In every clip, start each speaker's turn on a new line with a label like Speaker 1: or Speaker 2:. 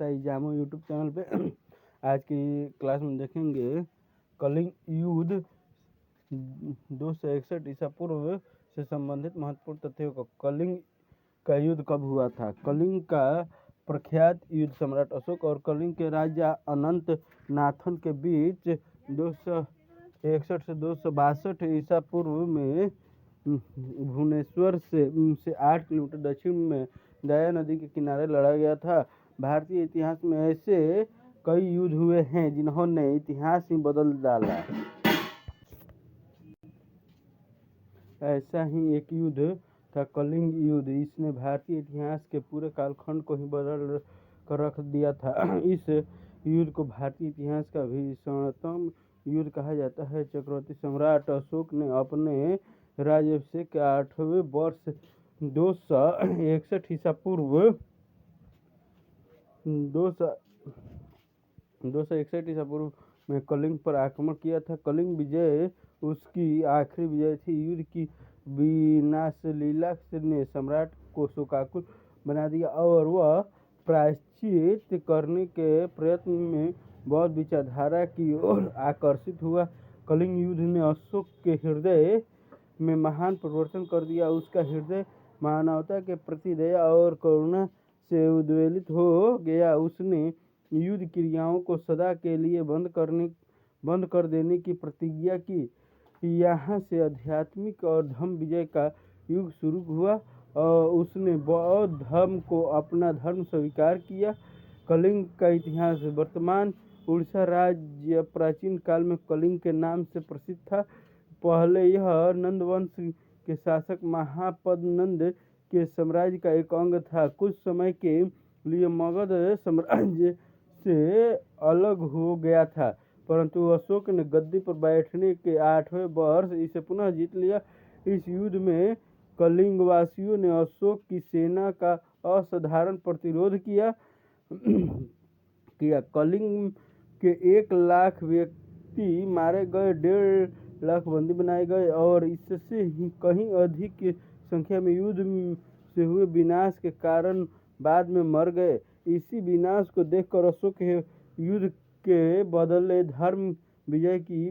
Speaker 1: स्थाई जामो YouTube channel पे। आज की क्लास में देखेंगे कलिंग युद्ध 261 ईसा पूर्व से संबंधित महत्वपूर्ण तथ्यों को। कलिंग का युद्ध कब हुआ था? कलिंग का प्रख्यात युद्ध सम्राट अशोक और कलिंग के राजा अनंत नाथन के बीच 261 से 262 ईसा पूर्व में भुवनेश्वर से 8 किलोमीटर दक्षिण में दया नदी के किनारे लड़ा गया था। भारतीय इतिहास में ऐसे कई युद्ध हुए हैं जिन्होंने इतिहास ही बदल डाला। ऐसा ही एक युद्ध था कलिंग युद्ध। इसने भारतीय इतिहास के पूरे कालखंड को ही बदल कर रख दिया था। इस युद्ध को भारतीय इतिहास का भीषणतम युद्ध कहा जाता है। चक्रवर्ती सम्राट अशोक ने अपने राज्याभिषेक के 8वें वर्ष 261 ईसा पूर्व 261 ईसा पूर्व में कलिंग पर आक्रमण किया था। कलिंग विजय उसकी आखिरी विजय थी। युद्ध की विनाशलीला ने सम्राट को शोकाकुल बना दिया और वह प्रायश्चित करने के प्रयत्न में बौद्ध विचारधारा की ओर आकर्षित हुआ। कलिंग युद्ध ने अशोक के हृदय में महान परिवर्तन कर दिया। उसका हृदय मानवता के प्रति दया और करुणा से उद्वेलित हो गया। उसने युद्ध क्रियाओं को सदा के लिए बंद कर देने की प्रतिज्ञा की। यहाँ से आध्यात्मिक और धर्म विजय का युग शुरू हुआ और उसने बौद्ध धर्म को अपना धर्म स्वीकार किया। कलिंग का इतिहास। वर्तमान उड़ीसा राज्य प्राचीन काल में कलिंग के नाम से प्रसिद्ध था। पहले यह नंद वंश के शासक महापद्नंद के साम्राज्य का एक अंग था। कुछ समय के लिए मगध साम्राज्य से अलग हो गया था, परंतु अशोक ने गद्दी पर बैठने के 8वें वर्ष इसे पुनः जीत लिया। इस युद्ध में कलिंगवासियों ने अशोक की सेना का असाधारण प्रतिरोध किया। कलिंग के 1 लाख व्यक्ति मारे गए, 1.5 लाख बंदी बनाए गए और इससे ही कहीं अधिक की संख्या में युद्ध से हुए विनाश के कारण बाद में मर गए। इसी विनाश को देखकर अशोक युद्ध के बदले धर्म विजय की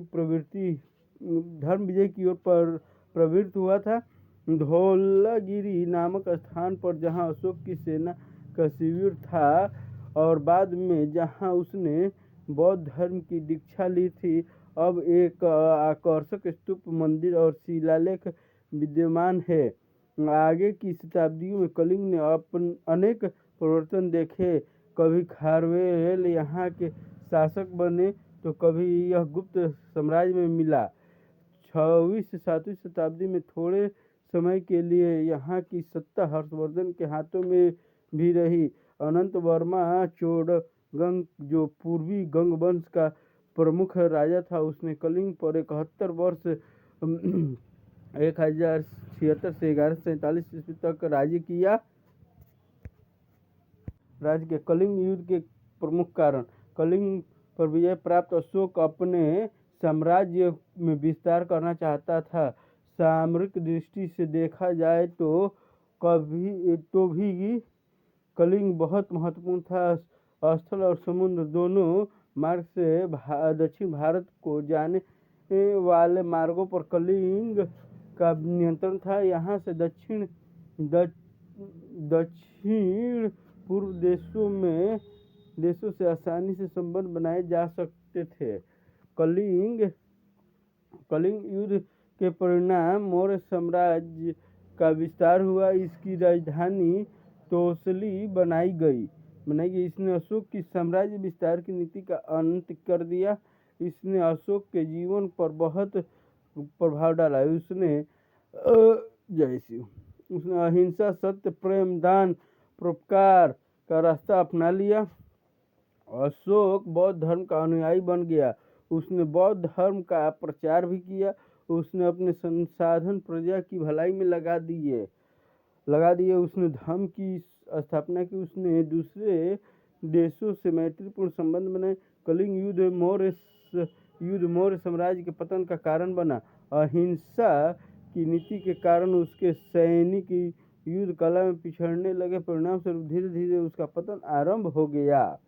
Speaker 1: ओर प्रवृत्त हुआ था। धौलागिरी नामक स्थान पर जहां अशोक की सेना का शिविर था और बाद में जहां उसने बौद्ध धर्म की दीक्षा ली थी, अब एक आकर्षक स्तूप, मंदिर और शिलालेख विद्यमान है। आगे की शताब्दियों में कलिंग ने अनेक परिवर्तन देखे। कभी खारवेल यहाँ के शासक बने तो कभी यह गुप्त साम्राज्य में मिला। 6वीं से 7वीं शताब्दी में थोड़े समय के लिए यहाँ की सत्ता हर्षवर्धन के हाथों में भी रही। अनंत वर्मा चोडगंग, जो पूर्वी गंग वंश का प्रमुख राजा था, उसने कलिंग पर 71 वर्ष 1076 से 1147 ईस्वी तक राज्य किया। राज्य के कलिंग युद्ध के प्रमुख कारण। कलिंग पर विजय प्राप्त अशोक अपने साम्राज्य में विस्तार करना चाहता था। सामरिक दृष्टि से देखा जाए तो भी कलिंग बहुत महत्वपूर्ण था। स्थल और समुद्र दोनों मार्ग से दक्षिण भारत को जाने वाले मार्गों पर कलिंग का नियंत्रण था। यहाँ से दक्षिण पूर्व देशों से आसानी से संबंध बनाए जा सकते थे। कलिंग युद्ध के परिणाम मौर्य साम्राज्य का विस्तार हुआ। इसकी राजधानी तोसली बनाई गई। इसने अशोक की साम्राज्य विस्तार की नीति का अंत कर दिया। इसने अशोक के जीवन पर बहुत प्रभाव डाला। उसने अहिंसा, सत्य, प्रेम, दान, परोपकार का रास्ता अपना लिया। अशोक बौद्ध धर्म का अनुयायी बन गया। उसने बौद्ध धर्म का प्रचार भी किया। उसने अपने संसाधन प्रजा की भलाई में लगा दिए। उसने धर्म की स्थापना की। उसने दूसरे देशों से मैत्रीपूर्ण संबंध बनाए। कलिंग युद्ध मौर्य साम्राज्य के पतन का कारण बना। अहिंसा की नीति के कारण उसके सैनिक युद्ध कला में पिछड़ने लगे, परिणाम स्वरूप धीरे धीरे उसका पतन आरंभ हो गया।